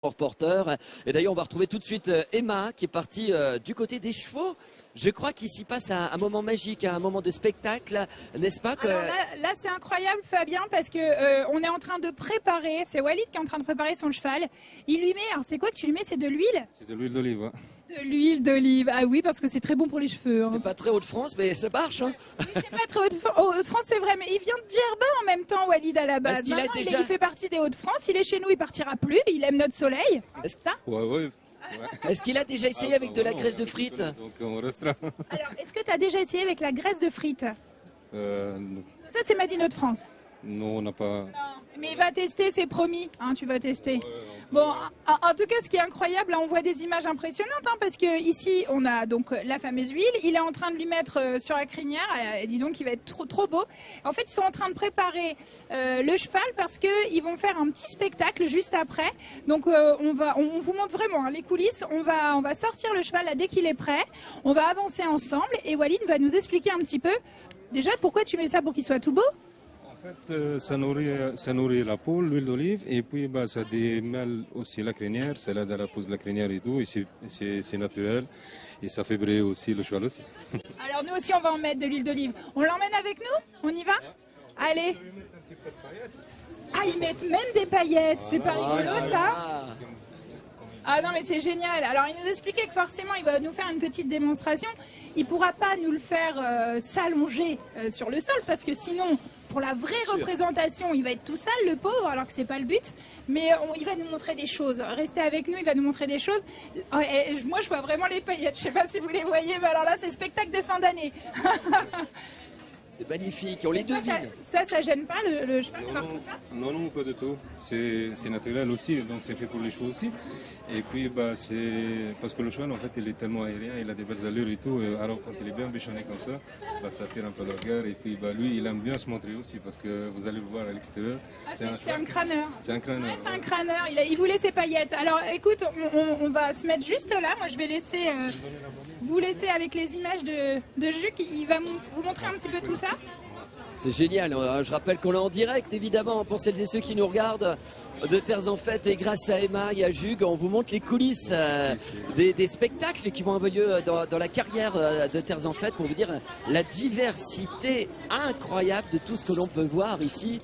Reporter. Et d'ailleurs, on va retrouver tout de suite Emma qui est partie du côté des chevaux. Je crois qu'il s'y passe un moment magique, un moment de spectacle, n'est-ce pas? Alors là c'est incroyable, Fabien, parce que on est en train de préparer, c'est Walid qui est en train de préparer son cheval. Il lui met, alors c'est quoi que tu lui mets? C'est de l'huile? C'est de l'huile d'olive, ouais. De l'huile d'olive, ah oui, parce que c'est très bon pour les cheveux. Hein. C'est pas très Hauts-de-France, mais ça marche. Hein. Oui, c'est pas très Hauts-de-France, c'est vrai, mais il vient de Djerba en même temps, Walid, à la base. Il fait partie des Hauts-de-France, il est chez nous, il partira plus, il aime notre soleil. Est-ce ça Ouais. Est-ce qu'il a déjà essayé avec de la graisse de frites? Donc on restera. Alors, est-ce que tu as déjà essayé avec la graisse de frites? Non. Ça, c'est Made in Hauts-de-France. Non, on n'a pas. Non, mais il va tester, c'est promis. Hein, tu vas tester. Bon, en tout cas, ce qui est incroyable, là, on voit des images impressionnantes, hein, parce que ici, on a donc la fameuse huile. Il est en train de lui mettre sur la crinière. Et dis donc, il va être trop beau. En fait, ils sont en train de préparer le cheval parce que ils vont faire un petit spectacle juste après. Donc, on vous montre vraiment hein, les coulisses. On va sortir le cheval là, dès qu'il est prêt. On va avancer ensemble et Walid va nous expliquer un petit peu. Déjà, pourquoi tu mets ça pour qu'il soit tout beau? En fait, ça nourrit la peau, l'huile d'olive, et puis ça démêle aussi la crinière, ça aide à la pose de la crinière et tout, et c'est naturel, et ça fait briller aussi le cheval aussi. Alors nous aussi on va en mettre de l'huile d'olive. On l'emmène avec nous? On y va? Allez. Ah, ils mettent même des paillettes, c'est pas rigolo ça? Ah non mais c'est génial. Alors il nous expliquait que forcément il va nous faire une petite démonstration. Il pourra pas nous le faire s'allonger sur le sol parce que sinon pour la vraie représentation il va être tout sale le pauvre alors que c'est pas le but. Mais il va nous montrer des choses. Restez avec nous, il va nous montrer des choses. Et moi je vois vraiment les paillettes. Je sais pas si vous les voyez, mais alors là c'est spectacle de fin d'année. C'est magnifique, on les devine. Ça gêne pas le cheval de faire tout ça? Non, pas du tout. C'est naturel aussi, donc c'est fait pour les chevaux aussi. Et puis, c'est parce que le cheval, en fait, il est tellement aérien, il a des belles allures et tout. Alors, quand il est bien bichonné comme ça, ça attire un peu le regard. Et puis, lui, il aime bien se montrer aussi parce que vous allez le voir à l'extérieur. Ah, c'est un crâneur. C'est un crâneur. Ouais, c'est un crâneur. Il voulait ses paillettes. Alors, écoute, on va se mettre juste là. Moi, je vais laisser vous laisser avec les images de Juc. Il va vous montrer un petit peu tout ça. C'est génial, je rappelle qu'on est en direct évidemment pour celles et ceux qui nous regardent de Terres en Fête et grâce à Emma et à Jules, on vous montre les coulisses des spectacles qui vont avoir lieu dans la carrière de Terres en Fête pour vous dire la diversité incroyable de tout ce que l'on peut voir ici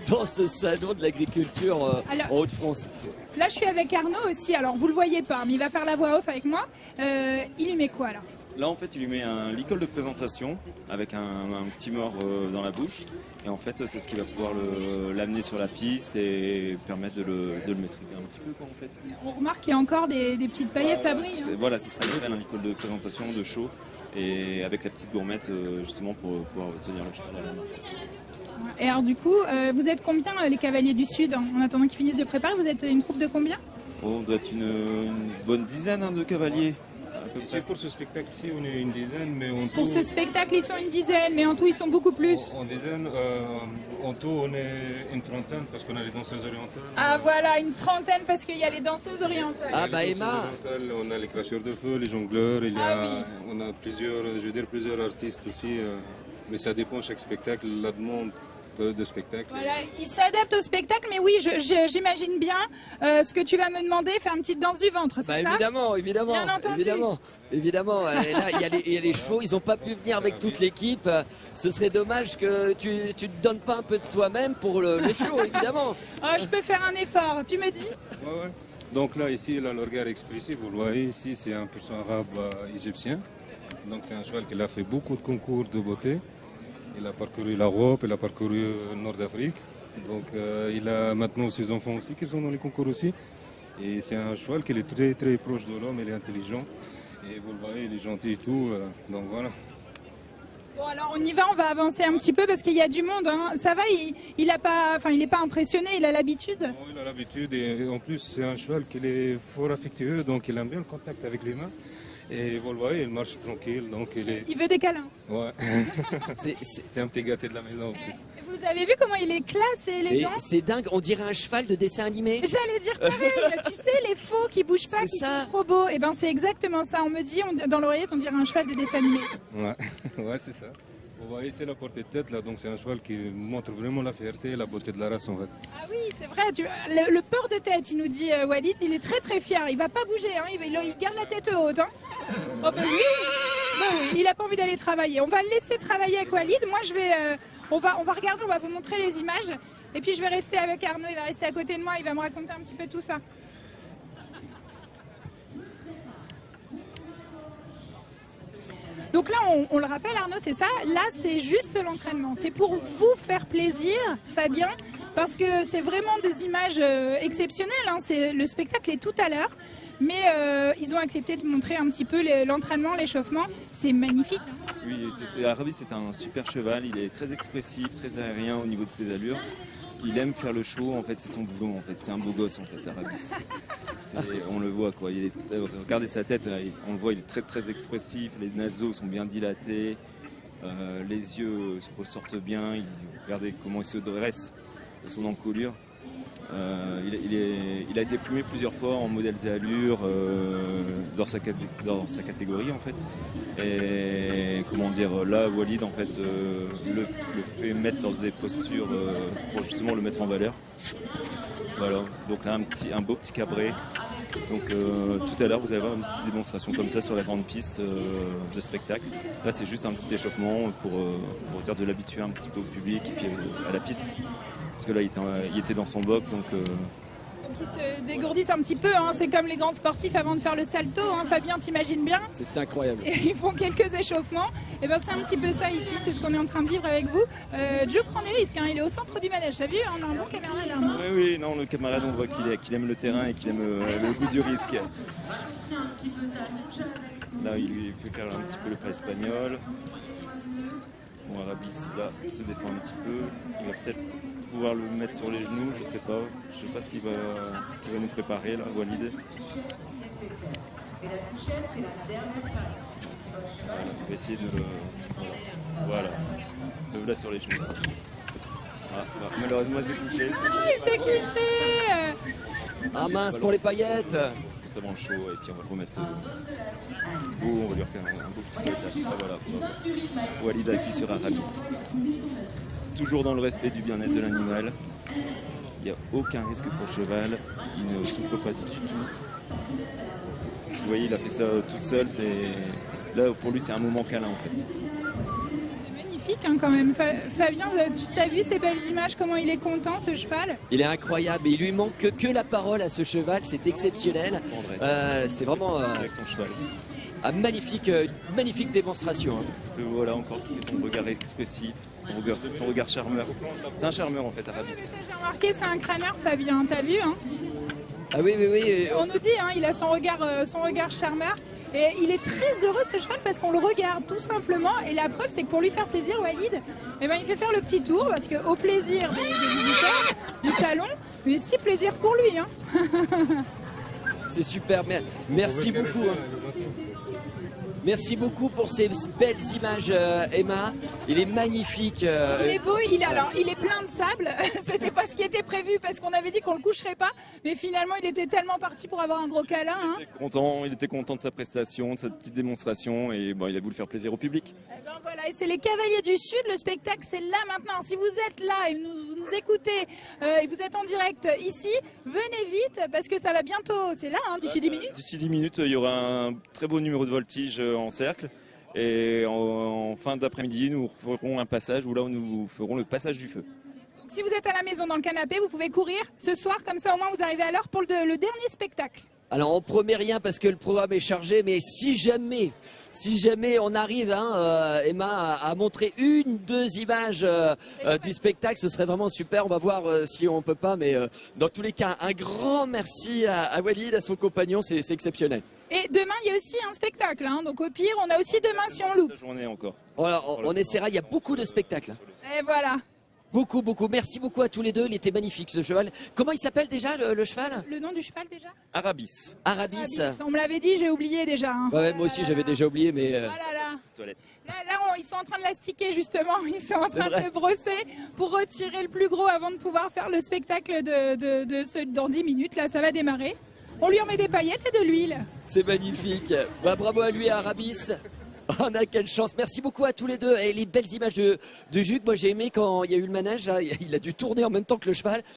dans ce salon de l'agriculture en Hauts-de-France. Là je suis avec Arnaud aussi, alors vous le voyez pas mais il va faire la voix off avec moi. Il lui met quoi là? Là, en fait, il lui met un licol de présentation avec un petit mort dans la bouche. Et en fait, c'est ce qui va pouvoir l'amener sur la piste et permettre de le maîtriser un petit peu. Quoi, en fait. On remarque qu'il y a encore des petites paillettes, ça brille. Voilà, c'est ce qu'on appelle un licol de présentation, de show. Et avec la petite gourmette, justement, pour pouvoir tenir le cheval à la main. Et alors, du coup, vous êtes combien, les cavaliers du Sud? En attendant qu'ils finissent de préparer, vous êtes une troupe de combien? On doit être une bonne dizaine de cavaliers. Pour ce spectacle-ci, on est une dizaine, mais en tout... Pour ce spectacle, ils sont une dizaine, mais en tout, ils sont beaucoup plus. En dizaine, en tout, on est une trentaine, parce qu'on a les danseuses orientales. Ah voilà, une trentaine, parce qu'il y a les danseuses orientales. Ah bah Emma. On a les cracheurs de feu, les jongleurs, on a plusieurs artistes aussi, mais ça dépend chaque spectacle, la demande de spectacle. Voilà, il s'adapte au spectacle, mais oui, j'imagine bien ce que tu vas me demander, faire une petite danse du ventre, c'est ça? Évidemment. Bien entendu. Évidemment. Et là, il y a les chevaux, ils n'ont pas pu venir avec toute l'équipe. Ce serait dommage que tu te donnes pas un peu de toi-même pour le show, évidemment. Oh, je peux faire un effort, tu me dis? Ouais. Donc là, ici, le regard expressif, vous le voyez, ici, c'est un persan arabe égyptien. Donc c'est un cheval qui a fait beaucoup de concours de beauté. Il a parcouru l'Europe, il a parcouru le Nord d'Afrique. Donc il a maintenant ses enfants aussi qui sont dans les concours aussi. Et c'est un cheval qui est très très proche de l'homme, il est intelligent. Et vous le voyez, il est gentil et tout. Donc voilà. Bon alors on y va, on va avancer un petit peu parce qu'il y a du monde. Hein. Ça va, il n'est pas impressionné, il a l'habitude. Non, il a l'habitude et en plus c'est un cheval qui est fort affectueux, donc il aime bien le contact avec l'humain. Et vous le voyez, il marche tranquille, donc il veut des câlins. Ouais. C'est un petit gâté de la maison en plus. Vous avez vu comment il est classe et élégant? C'est dingue, on dirait un cheval de dessin animé. J'allais dire pareil, tu sais, les faux qui bougent pas, qui sont trop beaux. Et ben c'est exactement ça, on me dit, dans l'oreillette, on dirait un cheval de dessin animé. Ouais, c'est ça. Vous voyez, c'est la portée de tête là, donc c'est un cheval qui montre vraiment la fierté et la beauté de la race en fait. Ah oui, c'est vrai. Le port de tête, il nous dit Walid, il est très très fier. Il va pas bouger, hein, il garde la tête haute. Hein. Oh bah oui, il a pas envie d'aller travailler. On va le laisser travailler avec Walid. Moi, je vais, on va regarder, on va vous montrer les images. Et puis je vais rester avec Arnaud. Il va rester à côté de moi. Il va me raconter un petit peu tout ça. Donc là, on le rappelle, Arnaud, c'est ça. Là, c'est juste l'entraînement. C'est pour vous faire plaisir, Fabien, parce que c'est vraiment des images exceptionnelles. Hein. Le spectacle est tout à l'heure, mais ils ont accepté de montrer un petit peu l'entraînement, l'échauffement. C'est magnifique. Hein. Oui, Arabi, c'est un super cheval. Il est très expressif, très aérien au niveau de ses allures. Il aime faire le show, en fait, c'est son boulot, en fait. C'est un beau gosse, en fait, Arabis. On le voit, quoi. Regardez sa tête, on le voit, il est très, très expressif. Les naseaux sont bien dilatés. Les yeux se ressortent bien. Regardez comment il se dresse de son encolure. Il a été primé plusieurs fois en modèles et allures dans sa catégorie, en fait. Et comment dire, là, Walid, en fait, le fait mettre dans des postures pour justement le mettre en valeur. Voilà, donc là, un beau petit cabré. Donc tout à l'heure, vous allez voir une petite démonstration comme ça sur la grande piste de spectacle. Là, c'est juste un petit échauffement pour dire de l'habituer un petit peu au public et puis à la piste. Parce que là, il était dans son box, donc ils se dégourdissent un petit peu, hein. C'est comme les grands sportifs avant de faire le salto, hein. Fabien, t'imagines bien? C'est incroyable. Et ils font quelques échauffements. Et ben c'est un petit peu ça ici, c'est ce qu'on est en train de vivre avec vous. Joe prend des risques, hein. Il est au centre du manège. T'as vu, on a un bon camarade là. Oui, non, le camarade, on voit qu'il aime le terrain et qu'il aime le goût du risque. Là, il lui fait faire un petit peu le pas espagnol. Bon, Arabis, là, se défend un petit peu. Il va peut-être pouvoir le mettre sur les genoux, je sais pas. Je sais pas ce qu'il va nous préparer, là, Walid. Voilà, on va essayer de le... Voilà. Le voilà sur les genoux. Ah, bah, malheureusement, il s'est couché. Ah, il s'est couché. Ah mince, pour les paillettes. Juste avant le show, et puis on va le remettre... on va lui refaire un beau petit toilettage. Ah, voilà. Walid assis sur Arabis. Toujours dans le respect du bien-être de l'animal. Il n'y a aucun risque pour le cheval. Il ne souffre pas du tout. Vous voyez, il a fait ça tout seul. Là, pour lui, c'est un moment câlin en fait. C'est magnifique hein, quand même. Fabien, tu as vu ces belles images, comment il est content ce cheval? Il est incroyable. Il lui manque que la parole à ce cheval. C'est exceptionnel. C'est vraiment avec son cheval. Magnifique démonstration. Hein. Le voilà encore qui fait son regard expressif, son regard charmeur. C'est un charmeur en fait, Arabis. J'ai remarqué, c'est un crâneur, Fabien, t'as vu hein? Ah oui. On nous dit, hein, il a son regard charmeur. Et il est très heureux ce cheval parce qu'on le regarde tout simplement. Et la preuve, c'est que pour lui faire plaisir, Walid, il fait faire le petit tour parce qu'au plaisir des visiteurs du salon, mais si plaisir pour lui. Hein. C'est super, merci beaucoup. Hein. Merci beaucoup pour ces belles images, Emma. Il est magnifique. Il est beau, il est plein de sable. C'était pas ce qui était prévu parce qu'on avait dit qu'on le coucherait pas. Mais finalement, il était tellement parti pour avoir un gros câlin. Hein. Il était content de sa prestation, de sa petite démonstration et bon, il a voulu faire plaisir au public. Et ben voilà, et c'est les Cavaliers du Sud. Le spectacle, c'est là maintenant. Si vous êtes là et vous nous écoutez et vous êtes en direct ici, venez vite parce que ça va bientôt. C'est là, hein, d'ici 10 minutes. D'ici 10 minutes, il y aura un très beau numéro de voltige en cercle. Et en fin d'après-midi, nous ferons un passage où là, nous ferons le passage du feu. Donc, si vous êtes à la maison dans le canapé, vous pouvez courir ce soir, comme ça au moins vous arrivez à l'heure pour le dernier spectacle. Alors on promet rien parce que le programme est chargé, mais si jamais on arrive, hein, Emma, à montrer deux images du spectacle, ce serait vraiment super. On va voir si on peut pas, mais dans tous les cas, un grand merci à Walid, à son compagnon, c'est exceptionnel. Et demain, il y a aussi un spectacle, hein, donc au pire, on a aussi demain si on loupe. La journée encore. Voilà, on essaiera, il y a beaucoup de spectacles. Et voilà. Beaucoup. Merci beaucoup à tous les deux. Il était magnifique ce cheval. Comment il s'appelle déjà le cheval? Le nom du cheval déjà? Arabis. Arabis. On me l'avait dit, j'ai oublié déjà. Hein. Ouais, moi aussi j'avais déjà oublié, mais. Là, ils sont en train de l'astiquer justement. Ils sont en train de le brosser pour retirer le plus gros avant de pouvoir faire le spectacle dans 10 minutes. Là, ça va démarrer. On lui en met des paillettes et de l'huile. C'est magnifique. Bah, bravo à lui, à Arabis. On a quelle chance. Merci beaucoup à tous les deux. Et les belles images de Jules. Moi j'ai aimé quand il y a eu le manège, là, il a dû tourner en même temps que le cheval.